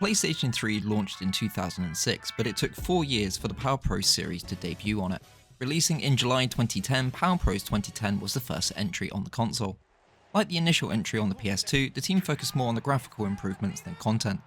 PlayStation 3 launched in 2006, but it took 4 years for the Power Pro series to debut on it. Releasing in July 2010, Power Pros 2010 was the first entry on the console. Like the initial entry on the PS2, the team focused more on the graphical improvements than content.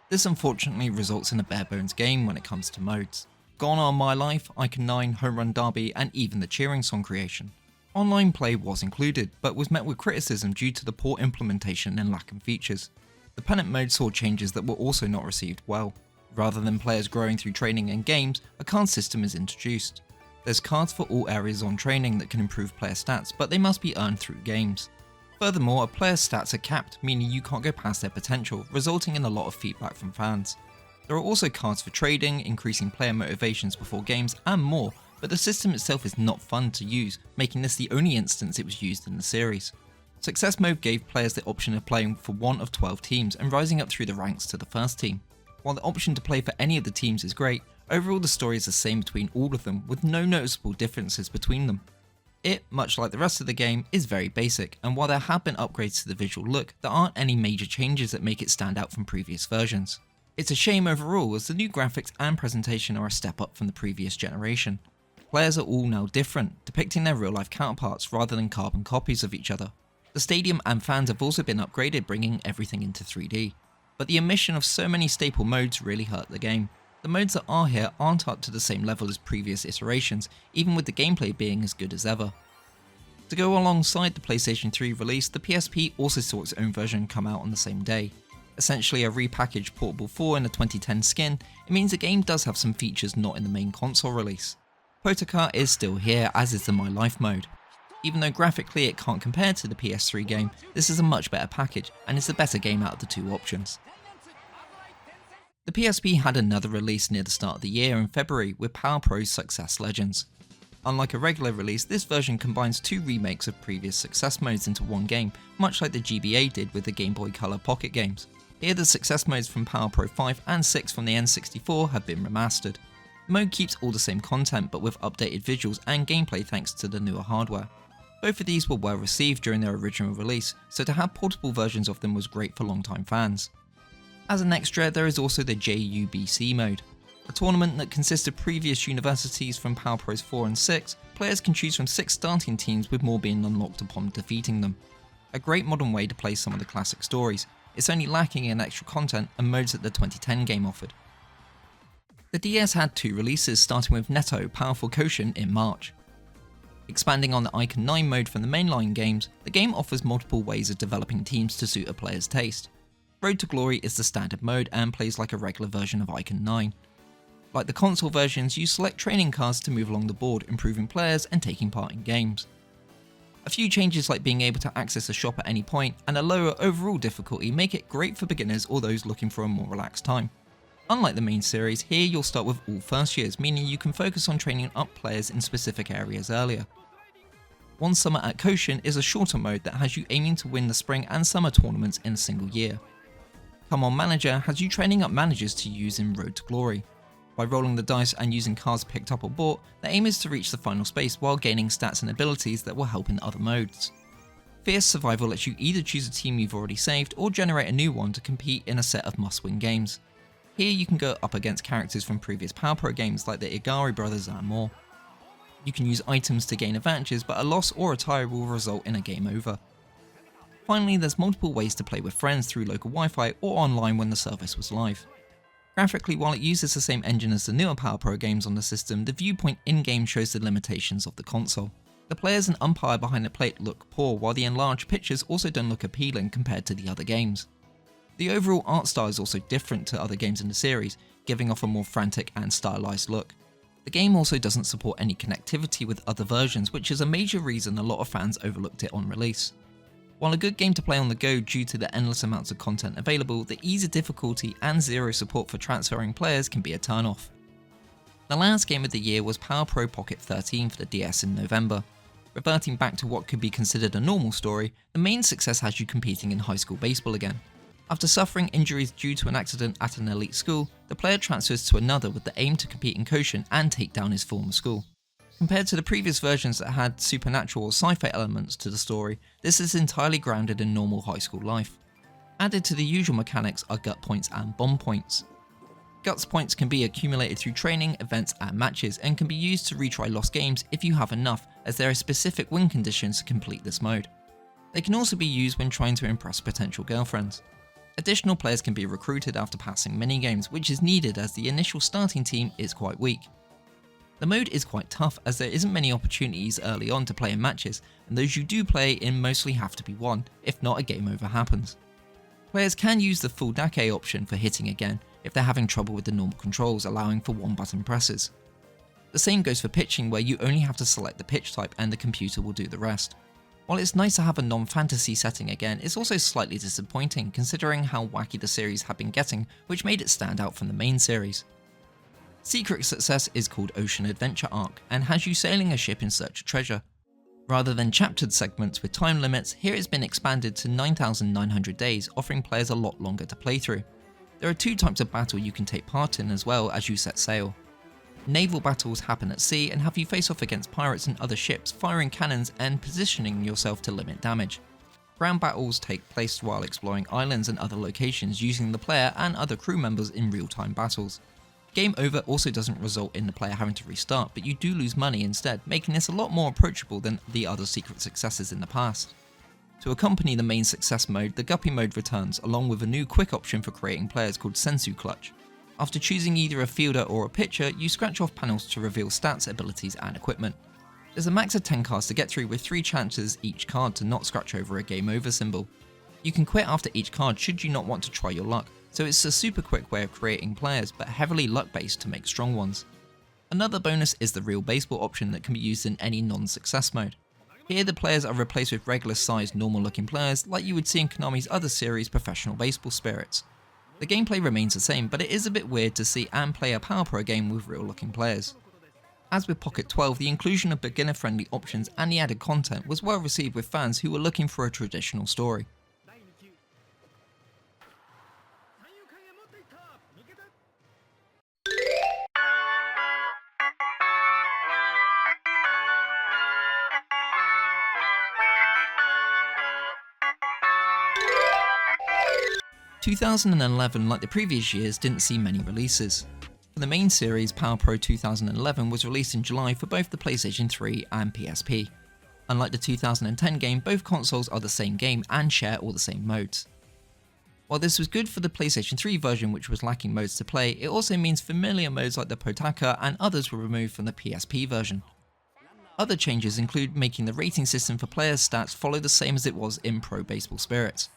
This unfortunately results in a bare bones game when it comes to modes. Gone are My Life, Icon 9, Home Run Derby, and even the cheering song creation. Online play was included, but was met with criticism due to the poor implementation and lack of features. The pennant mode saw changes that were also not received well. Rather than players growing through training and games, a card system is introduced. There's cards for all areas on training that can improve player stats, but they must be earned through games. Furthermore, a player's stats are capped, meaning you can't go past their potential, resulting in a lot of feedback from fans. There are also cards for trading, increasing player motivations before games, and more, but the system itself is not fun to use, making this the only instance it was used in the series. Success Mode gave players the option of playing for one of 12 teams and rising up through the ranks to the first team. While the option to play for any of the teams is great, overall the story is the same between all of them, with no noticeable differences between them. It, much like the rest of the game, is very basic, and while there have been upgrades to the visual look, there aren't any major changes that make it stand out from previous versions. It's a shame overall, as the new graphics and presentation are a step up from the previous generation. Players are all now different, depicting their real life counterparts rather than carbon copies of each other. The stadium and fans have also been upgraded, bringing everything into 3D. But the omission of so many staple modes really hurt the game. The modes that are here aren't up to the same level as previous iterations, even with the gameplay being as good as ever. To go alongside the PlayStation 3 release, the PSP also saw its own version come out on the same day. Essentially a repackaged Portable 4 in a 2010 skin, it means the game does have some features not in the main console release. Potocar is still here, as is the My Life mode. Even though graphically it can't compare to the PS3 game, this is a much better package and is the better game out of the two options. The PSP had another release near the start of the year in February with Power Pro's Success Legends. Unlike a regular release, this version combines two remakes of previous Success modes into one game, much like the GBA did with the Game Boy Color Pocket games. Here the Success modes from Power Pro 5 and 6 from the N64 have been remastered. The mode keeps all the same content but with updated visuals and gameplay thanks to the newer hardware. Both of these were well received during their original release, so to have portable versions of them was great for longtime fans. As an extra, there is also the JUBC mode. A tournament that consists of previous universities from Power Pros 4 and 6, players can choose from 6 starting teams with more being unlocked upon defeating them. A great modern way to play some of the classic stories, it's only lacking in extra content and modes that the 2010 game offered. The DS had 2 releases, starting with Netto Powerful Quotient in March. Expanding on the Icon 9 mode from the mainline games, the game offers multiple ways of developing teams to suit a player's taste. Road to Glory is the standard mode and plays like a regular version of Icon 9. Like the console versions, you select training cards to move along the board, improving players and taking part in games. A few changes like being able to access a shop at any point and a lower overall difficulty make it great for beginners or those looking for a more relaxed time. Unlike the main series, here you'll start with all first years, meaning you can focus on training up players in specific areas earlier. One Summer at Quotient is a shorter mode that has you aiming to win the spring and summer tournaments in a single year. Come On Manager has you training up managers to use in Road to Glory. By rolling the dice and using cards picked up or bought, the aim is to reach the final space while gaining stats and abilities that will help in other modes. Fierce Survival lets you either choose a team you've already saved or generate a new one to compete in a set of must-win games. Here you can go up against characters from previous Power Pro games like the Igari brothers and more. You can use items to gain advantages, but a loss or a tie will result in a game over. Finally, there's multiple ways to play with friends through local Wi-Fi or online when the service was live. Graphically, while it uses the same engine as the newer Power Pro games on the system, the viewpoint in-game shows the limitations of the console. The players and umpire behind the plate look poor, while the enlarged pictures also don't look appealing compared to the other games. The overall art style is also different to other games in the series, giving off a more frantic and stylized look. The game also doesn't support any connectivity with other versions, which is a major reason a lot of fans overlooked it on release. While a good game to play on the go due to the endless amounts of content available, the ease of difficulty and zero support for transferring players can be a turn-off. The last game of the year was Power Pro Pocket 13 for the DS in November. Reverting back to what could be considered a normal story, the main success has you competing in high school baseball again. After suffering injuries due to an accident at an elite school, the player transfers to another with the aim to compete in Quotient and take down his former school. Compared to the previous versions that had supernatural or sci-fi elements to the story, this is entirely grounded in normal high school life. Added to the usual mechanics are gut points and bomb points. Guts points can be accumulated through training, events and matches, and can be used to retry lost games if you have enough, as there are specific win conditions to complete this mode. They can also be used when trying to impress potential girlfriends. Additional players can be recruited after passing minigames, which is needed as the initial starting team is quite weak. The mode is quite tough as there isn't many opportunities early on to play in matches, and those you do play in mostly have to be won, if not a game over happens. Players can use the full dake option for hitting again if they're having trouble with the normal controls allowing for one button presses. The same goes for pitching, where you only have to select the pitch type and the computer will do the rest. While it's nice to have a non-fantasy setting again, it's also slightly disappointing considering how wacky the series had been getting, which made it stand out from the main series. Secret Success is called Ocean Adventure Arc and has you sailing a ship in search of treasure. Rather than chaptered segments with time limits, here it's been expanded to 9,900 days, offering players a lot longer to play through. There are 2 types of battle you can take part in as well as you set sail. Naval battles happen at sea and have you face off against pirates and other ships, firing cannons and positioning yourself to limit damage. Ground battles take place while exploring islands and other locations using the player and other crew members in real-time battles. Game over also doesn't result in the player having to restart, but you do lose money instead, making this a lot more approachable than the other secret successes in the past. To accompany the main success mode, the Guppy mode returns, along with a new quick option for creating players called Sensu Clutch. After choosing either a fielder or a pitcher, you scratch off panels to reveal stats, abilities and equipment. There's a max of 10 cards to get through with 3 chances each card to not scratch over a game over symbol. You can quit after each card should you not want to try your luck, so it's a super quick way of creating players but heavily luck based to make strong ones. Another bonus is the real baseball option that can be used in any non-success mode. Here the players are replaced with regular sized normal looking players like you would see in Konami's other series Professional Baseball Spirits. The gameplay remains the same, but it is a bit weird to see and play a Power Pro game with real looking players. As with Pocket 12, the inclusion of beginner friendly options and the added content was well received with fans who were looking for a traditional story. 2011, like the previous years, didn't see many releases. For the main series, Power Pro 2011 was released in July for both the PlayStation 3 and PSP. Unlike the 2010 game, both consoles are the same game and share all the same modes. While this was good for the PlayStation 3 version, which was lacking modes to play, it also means familiar modes like the Potaka and others were removed from the PSP version. Other changes include making the rating system for players' stats follow the same as it was in Pro Baseball Spirits.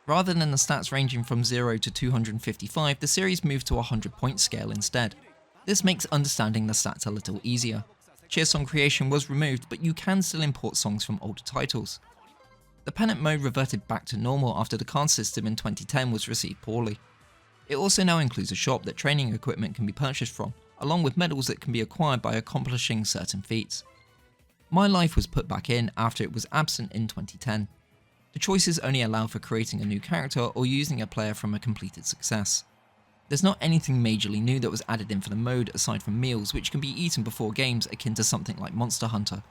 Rather than the stats ranging from 0 to 255, the series moved to a 100-point scale instead. This makes understanding the stats a little easier. Cheer song creation was removed, but you can still import songs from older titles. The pennant mode reverted back to normal after the card system in 2010 was received poorly. It also now includes a shop that training equipment can be purchased from, along with medals that can be acquired by accomplishing certain feats. My Life was put back in after it was absent in 2010. The choices only allow for creating a new character or using a player from a completed success. There's not anything majorly new that was added in for the mode aside from meals which can be eaten before games akin to something like Monster Hunter.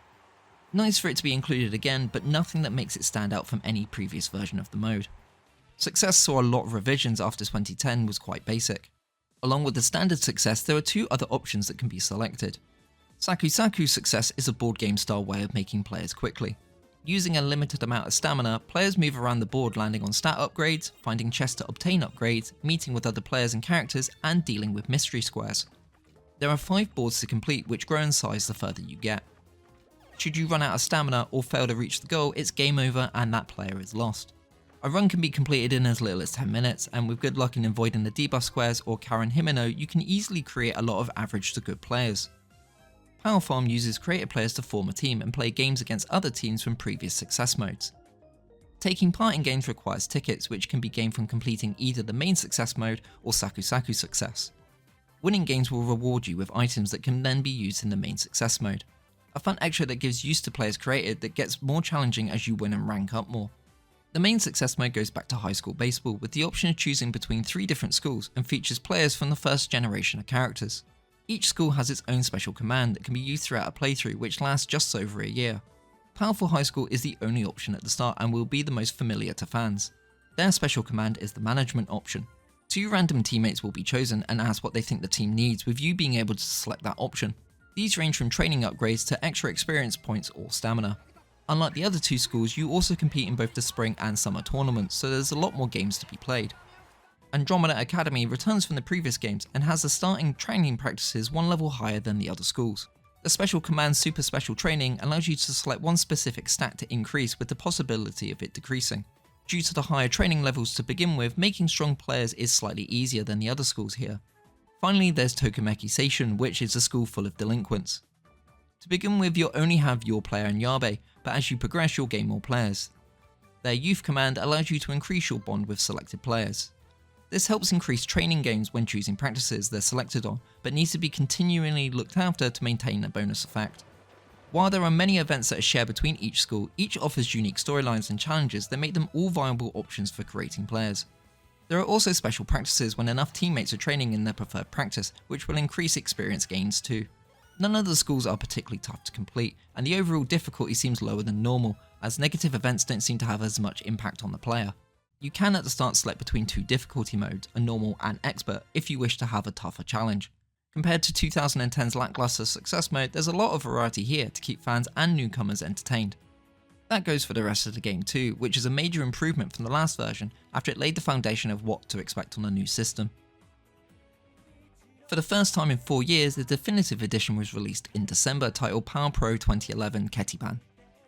Nice for it to be included again, but nothing that makes it stand out from any previous version of the mode. Success saw a lot of revisions after 2010 was quite basic. Along with the standard success, there are 2 other options that can be selected. Saku Saku Success is a board game style way of making players quickly. Using a limited amount of stamina, players move around the board landing on stat upgrades, finding chests to obtain upgrades, meeting with other players and characters, and dealing with mystery squares. There are 5 boards to complete which grow in size the further you get. Should you run out of stamina or fail to reach the goal, it's game over and that player is lost. A run can be completed in as little as 10 minutes, and with good luck in avoiding the debuff squares or Karen Himeno, you can easily create a lot of average to good players. Power Farm uses creative players to form a team and play games against other teams from previous success modes. Taking part in games requires tickets, which can be gained from completing either the main success mode or Saku Saku Success. Winning games will reward you with items that can then be used in the main success mode. A fun extra that gives use to players created that gets more challenging as you win and rank up more. The main success mode goes back to high school baseball with the option of choosing between 3 different schools and features players from the first generation of characters. Each school has its own special command that can be used throughout a playthrough which lasts just over a year. Powerful High School is the only option at the start and will be the most familiar to fans. Their special command is the management option. 2 random teammates will be chosen and ask what they think the team needs, with you being able to select that option. These range from training upgrades to extra experience points or stamina. Unlike the other 2 schools, you also compete in both the spring and summer tournaments, so there's a lot more games to be played. Andromeda Academy returns from the previous games and has the starting training practices 1 level higher than the other schools. The special command super special training allows you to select one specific stat to increase with the possibility of it decreasing. Due to the higher training levels to begin with, making strong players is slightly easier than the other schools here. Finally, there's Tokameki Seishun, which is a school full of delinquents. To begin with, you'll only have your player and Yabe, but as you progress you'll gain more players. Their youth command allows you to increase your bond with selected players. This helps increase training games when choosing practices they're selected on, but needs to be continually looked after to maintain a bonus effect. While there are many events that are shared between each school, each offers unique storylines and challenges that make them all viable options for creating players. There are also special practices when enough teammates are training in their preferred practice, which will increase experience gains too. None of the schools are particularly tough to complete, and the overall difficulty seems lower than normal, as negative events don't seem to have as much impact on the player. You can at the start select between 2 difficulty modes, a normal and expert, if you wish to have a tougher challenge. Compared to 2010's lackluster success mode, there's a lot of variety here to keep fans and newcomers entertained. That goes for the rest of the game too, which is a major improvement from the last version after it laid the foundation of what to expect on a new system. For the first time in 4 years, the definitive edition was released in December, titled Power Pro 2011 Ketiban.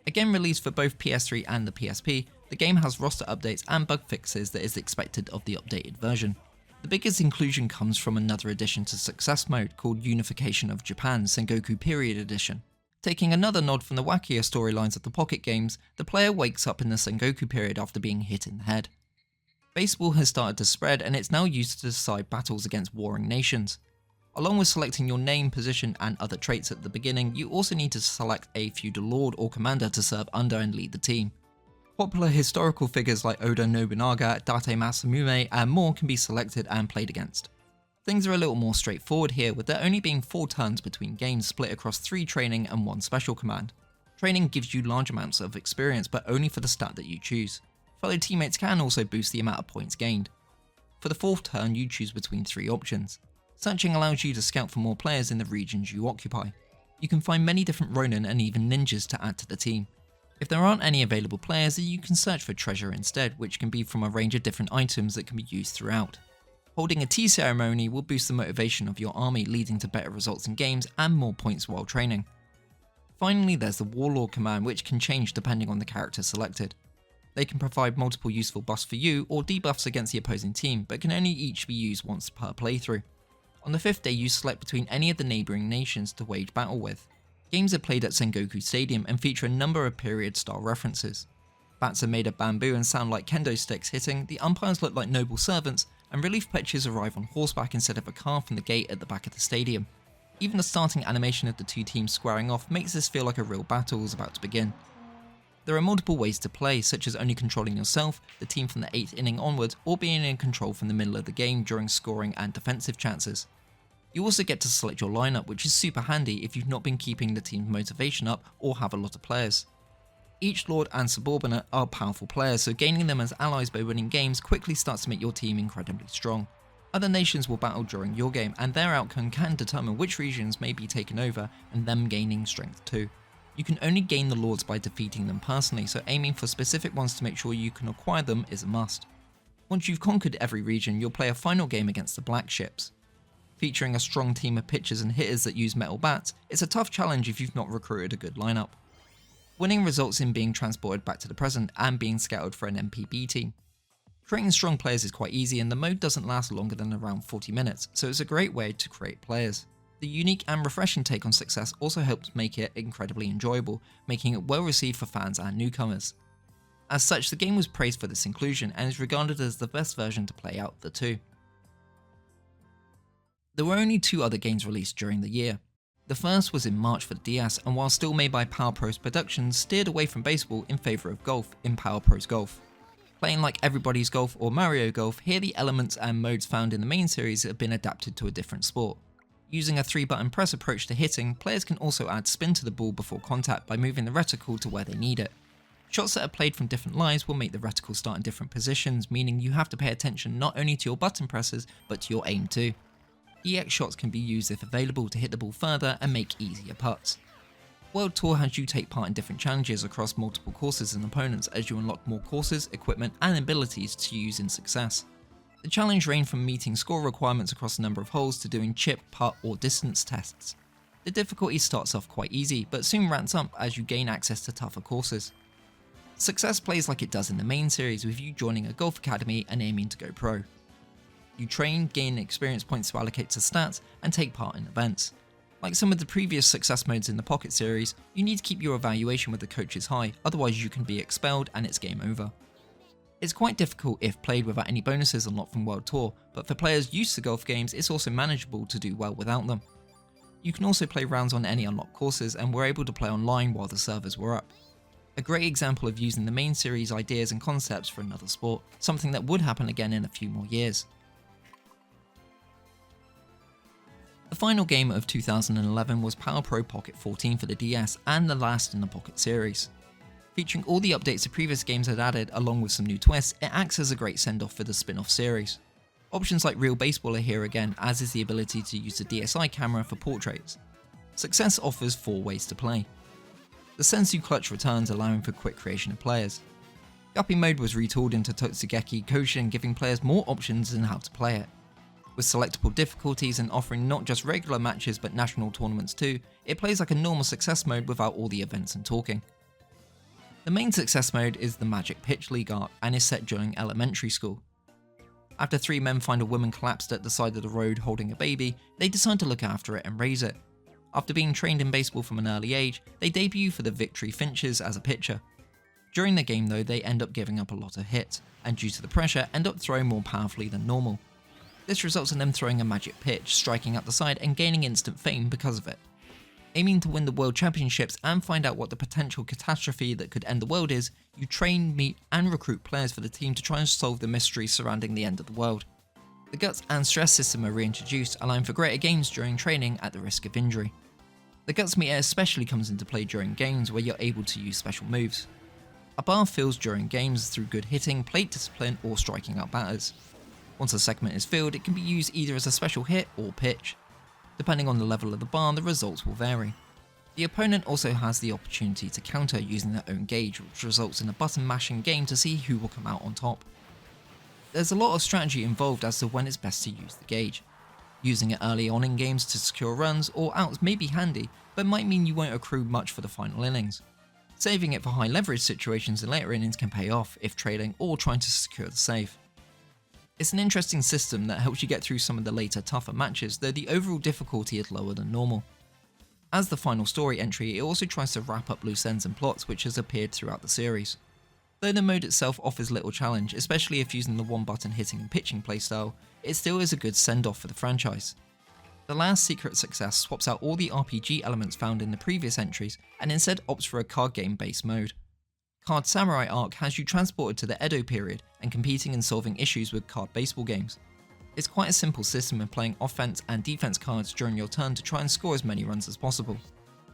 Again released for both PS3 and the PSP, the game has roster updates and bug fixes that is expected of the updated version. The biggest inclusion comes from another addition to Success Mode called Unification of Japan Sengoku Period Edition. Taking another nod from the wackier storylines of the Pocket games, the player wakes up in the Sengoku period after being hit in the head. Baseball has started to spread and it's now used to decide battles against warring nations. Along with selecting your name, position and other traits at the beginning, you also need to select a feudal lord or commander to serve under and lead the team. Popular historical figures like Oda Nobunaga, Date Masamune and more can be selected and played against. Things are a little more straightforward here, with there only being 4 turns between games split across 3 training and 1 special command. Training gives you large amounts of experience but only for the stat that you choose. Fellow teammates can also boost the amount of points gained. For the 4th turn you choose between 3 options. Searching allows you to scout for more players in the regions you occupy. You can find many different Ronin and even ninjas to add to the team. If there aren't any available players, then you can search for treasure instead, which can be from a range of different items that can be used throughout. Holding a tea ceremony will boost the motivation of your army, leading to better results in games and more points while training. Finally, there's the Warlord command, which can change depending on the character selected. They can provide multiple useful buffs for you or debuffs against the opposing team, but can only each be used once per playthrough. On the 5th day you select between any of the neighbouring nations to wage battle with. Games are played at Sengoku Stadium and feature a number of period style references. Bats are made of bamboo and sound like kendo sticks hitting, the umpires look like noble servants, and relief pitchers arrive on horseback instead of a car from the gate at the back of the stadium. Even the starting animation of the 2 teams squaring off makes this feel like a real battle is about to begin. There are multiple ways to play, such as only controlling yourself, the team from the 8th inning onwards, or being in control from the middle of the game during scoring and defensive chances. You also get to select your lineup, which is super handy if you've not been keeping the team's motivation up or have a lot of players. Each Lord and Subordinate are powerful players, so gaining them as allies by winning games quickly starts to make your team incredibly strong. Other nations will battle during your game, and their outcome can determine which regions may be taken over and them gaining strength too. You can only gain the Lords by defeating them personally, so aiming for specific ones to make sure you can acquire them is a must. Once you've conquered every region, you'll play a final game against the Black Ships. Featuring a strong team of pitchers and hitters that use metal bats, it's a tough challenge if you've not recruited a good lineup. Winning results in being transported back to the present and being scouted for an MPB team. Creating strong players is quite easy and the mode doesn't last longer than around 40 minutes, so it's a great way to create players. The unique and refreshing take on success also helps make it incredibly enjoyable, making it well received for fans and newcomers. As such, the game was praised for this inclusion and is regarded as the best version to play out of the 2. There were only 2 other games released during the year. The first was in March for the DS, and while still made by Power Pros Productions, steered away from baseball in favour of golf in Power Pros Golf. Playing like Everybody's Golf or Mario Golf, here the elements and modes found in the main series have been adapted to a different sport. Using a 3-button press approach to hitting, players can also add spin to the ball before contact by moving the reticle to where they need it. Shots that are played from different lies will make the reticle start in different positions, meaning you have to pay attention not only to your button presses, but to your aim too. EX shots can be used if available to hit the ball further and make easier putts. World Tour has you take part in different challenges across multiple courses and opponents as you unlock more courses, equipment and abilities to use in success. The challenge range from meeting score requirements across a number of holes to doing chip, putt or distance tests. The difficulty starts off quite easy, but soon ramps up as you gain access to tougher courses. Success plays like it does in the main series, with you joining a golf academy and aiming to go pro. You train, gain experience points to allocate to stats, and take part in events. Like some of the previous success modes in the Pocket series, you need to keep your evaluation with the coaches high, otherwise you can be expelled and it's game over. It's quite difficult if played without any bonuses unlocked from World Tour, but for players used to golf games it's also manageable to do well without them. You can also play rounds on any unlocked courses and were able to play online while the servers were up. A great example of using the main series ideas and concepts for another sport, something that would happen again in a few more years. The final game of 2011 was Power Pro Pocket 14 for the DS and the last in the Pocket series. Featuring all the updates the previous games had added along with some new twists, it acts as a great send-off for the spin-off series. Options like Real Baseball are here again, as is the ability to use the DSi camera for portraits. Success offers 4 ways to play. The Sensu Clutch returns, allowing for quick creation of players. Guppy mode was retooled into Totsugeki Koshin, giving players more options in how to play it. With selectable difficulties and offering not just regular matches but national tournaments too, it plays like a normal success mode without all the events and talking. The main success mode is the Magic Pitch League arc and is set during elementary school. After 3 men find a woman collapsed at the side of the road holding a baby, they decide to look after it and raise it. After being trained in baseball from an early age, they debut for the Victory Finches as a pitcher. During the game though, they end up giving up a lot of hits, and due to the pressure, end up throwing more powerfully than normal. This results in them throwing a magic pitch, striking out the side and gaining instant fame because of it. Aiming to win the World Championships and find out what the potential catastrophe that could end the world is, you train, meet and recruit players for the team to try and solve the mystery surrounding the end of the world. The Guts and Stress system are reintroduced, allowing for greater games during training at the risk of injury. The Guts meter especially comes into play during games where you're able to use special moves. A bar fills during games through good hitting, plate discipline or striking out batters. Once a segment is filled, it can be used either as a special hit or pitch. Depending on the level of the bar, the results will vary. The opponent also has the opportunity to counter using their own gauge, which results in a button mashing game to see who will come out on top. There's a lot of strategy involved as to when it's best to use the gauge. Using it early on in games to secure runs or outs may be handy, but might mean you won't accrue much for the final innings. Saving it for high leverage situations in later innings can pay off if trailing or trying to secure the save. It's an interesting system that helps you get through some of the later tougher matches, though the overall difficulty is lower than normal. As the final story entry, it also tries to wrap up loose ends and plots which has appeared throughout the series. Though the mode itself offers little challenge, especially if using the one button hitting and pitching playstyle, it still is a good send-off for the franchise. The last secret success swaps out all the RPG elements found in the previous entries and instead opts for a card game based mode. Card Samurai Arc has you transported to the Edo period and competing and solving issues with card baseball games. It's quite a simple system of playing offense and defense cards during your turn to try and score as many runs as possible.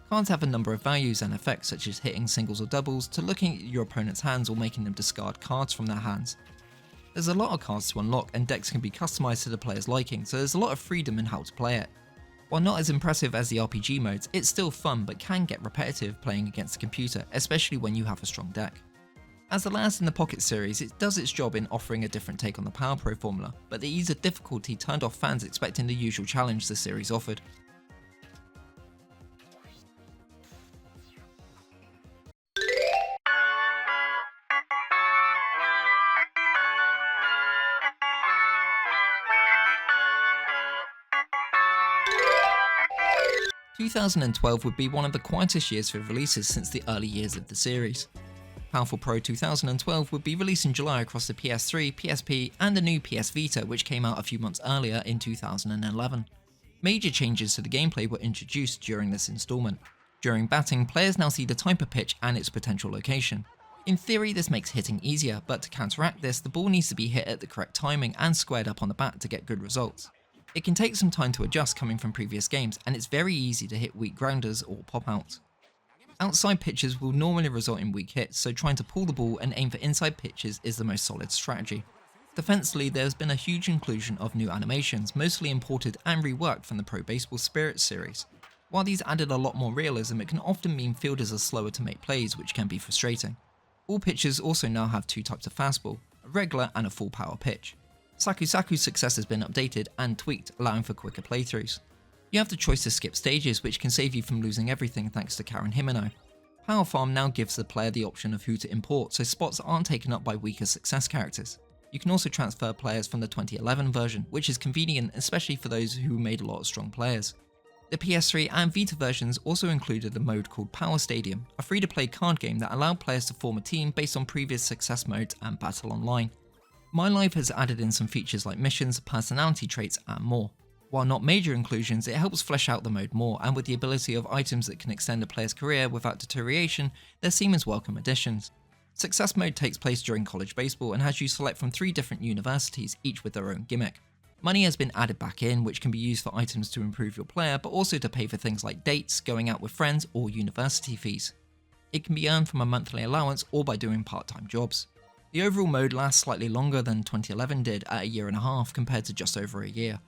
Cards have a number of values and effects such as hitting singles or doubles to looking at your opponent's hands or making them discard cards from their hands. There's a lot of cards to unlock and decks can be customized to the player's liking, so there's a lot of freedom in how to play it. While not as impressive as the RPG modes, it's still fun but can get repetitive playing against the computer, especially when you have a strong deck. As the last in the Pocket series, it does its job in offering a different take on the Power Pro formula, but the ease of difficulty turned off fans expecting the usual challenge the series offered. – 2012 would be one of the quietest years for releases since the early years of the series. Powerful Pro 2012 would be released in July across the PS3, PSP and the new PS Vita, which came out a few months earlier in 2011. Major changes to the gameplay were introduced during this installment. During batting, players now see the type of pitch and its potential location. In theory, this makes hitting easier, but to counteract this, the ball needs to be hit at the correct timing and squared up on the bat to get good results. It can take some time to adjust coming from previous games, and it's very easy to hit weak grounders or pop-outs. Outside pitches will normally result in weak hits, so trying to pull the ball and aim for inside pitches is the most solid strategy. Defensively, there has been a huge inclusion of new animations, mostly imported and reworked from the Pro Baseball Spirit series. While these added a lot more realism, it can often mean fielders are slower to make plays, which can be frustrating. All pitches also now have two types of fastball, a regular and a full power pitch. Saku's success has been updated and tweaked, allowing for quicker playthroughs. You have the choice to skip stages, which can save you from losing everything thanks to Karen Himeno. Power Farm now gives the player the option of who to import, so spots aren't taken up by weaker success characters. You can also transfer players from the 2011 version, which is convenient especially for those who made a lot of strong players. The PS3 and Vita versions also included a mode called Power Stadium, a free-to-play card game that allowed players to form a team based on previous success modes and battle online. My Life has added in some features like missions, personality traits and more. While not major inclusions, it helps flesh out the mode more, and with the ability of items that can extend a player's career without deterioration, they're seen as welcome additions. Success mode takes place during college baseball and has you select from 3 different universities, each with their own gimmick. Money has been added back in, which can be used for items to improve your player, but also to pay for things like dates, going out with friends, or university fees. It can be earned from a monthly allowance or by doing part-time jobs. The overall mode lasts slightly longer than 2011 did at a year and a half compared to just over a year.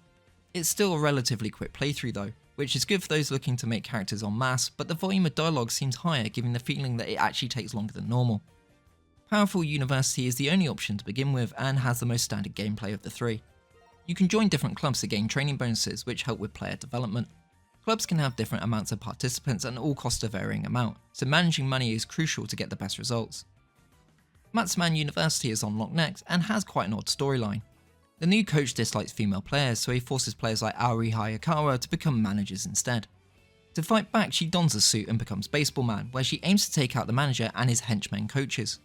It's still a relatively quick playthrough though, which is good for those looking to make characters en masse, but the volume of dialogue seems higher, giving the feeling that it actually takes longer than normal. Powerful University is the only option to begin with and has the most standard gameplay of the 3. You can join different clubs to gain training bonuses which help with player development. Clubs can have different amounts of participants and all cost a varying amount, so managing money is crucial to get the best results. Matsuman University is on lock next and has quite an odd storyline. The new coach dislikes female players, so he forces players like Aoi Hayakawa to become managers instead. To fight back, she dons a suit and becomes Baseball Man, where she aims to take out the manager and his henchmen coaches.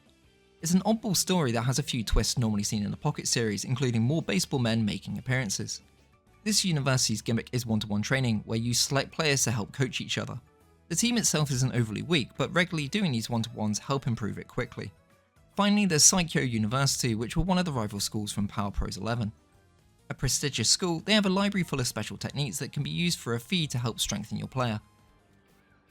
It's an oddball story that has a few twists normally seen in the Pocket series, including more baseball men making appearances. This university's gimmick is one-to-one training, where you select players to help coach each other. The team itself isn't overly weak, but regularly doing these one-to-ones help improve it quickly. Finally, there's Saikyo University, which were one of the rival schools from Power Pros 11. A prestigious school, they have a library full of special techniques that can be used for a fee to help strengthen your player.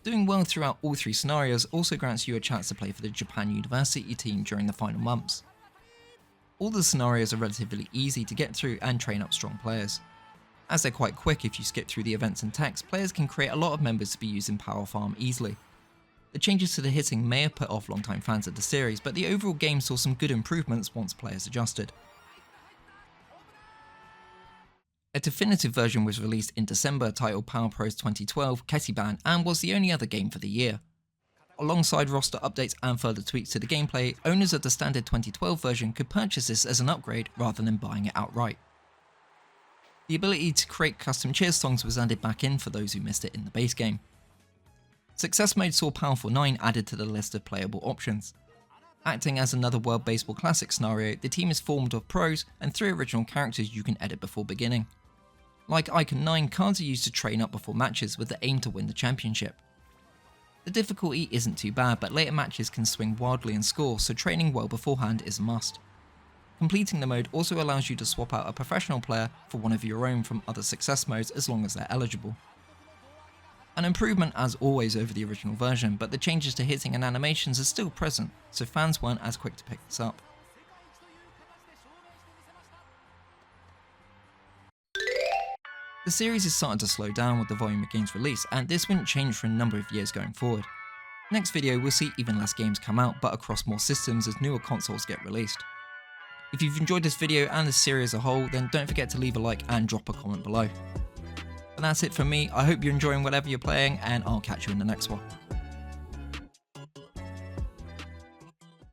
Doing well throughout all 3 scenarios also grants you a chance to play for the Japan University team during the final months. All the scenarios are relatively easy to get through and train up strong players. As they're quite quick if you skip through the events and text, players can create a lot of members to be used in Power Farm easily. The changes to the hitting may have put off longtime fans of the series, but the overall game saw some good improvements once players adjusted. A definitive version was released in December titled Power Pros 2012 Ketiban and was the only other game for the year. Alongside roster updates and further tweaks to the gameplay, owners of the standard 2012 version could purchase this as an upgrade rather than buying it outright. The ability to create custom cheer songs was added back in for those who missed it in the base game. Success mode saw Powerful 9 added to the list of playable options. Acting as another World Baseball Classic scenario, the team is formed of pros and 3 original characters you can edit before beginning. Like Icon 9, cards are used to train up before matches with the aim to win the championship. The difficulty isn't too bad, but later matches can swing wildly in score, so training well beforehand is a must. Completing the mode also allows you to swap out a professional player for one of your own from other success modes as long as they're eligible. An improvement as always over the original version, but the changes to hitting and animations are still present, so fans weren't as quick to pick this up. The series is starting to slow down with the volume of games released, and this wouldn't change for a number of years going forward. Next video we'll see even less games come out, but across more systems as newer consoles get released. If you've enjoyed this video and the series as a whole, then don't forget to leave a like and drop a comment below. But that's it from me. I hope you're enjoying whatever you're playing, and I'll catch you in the next one.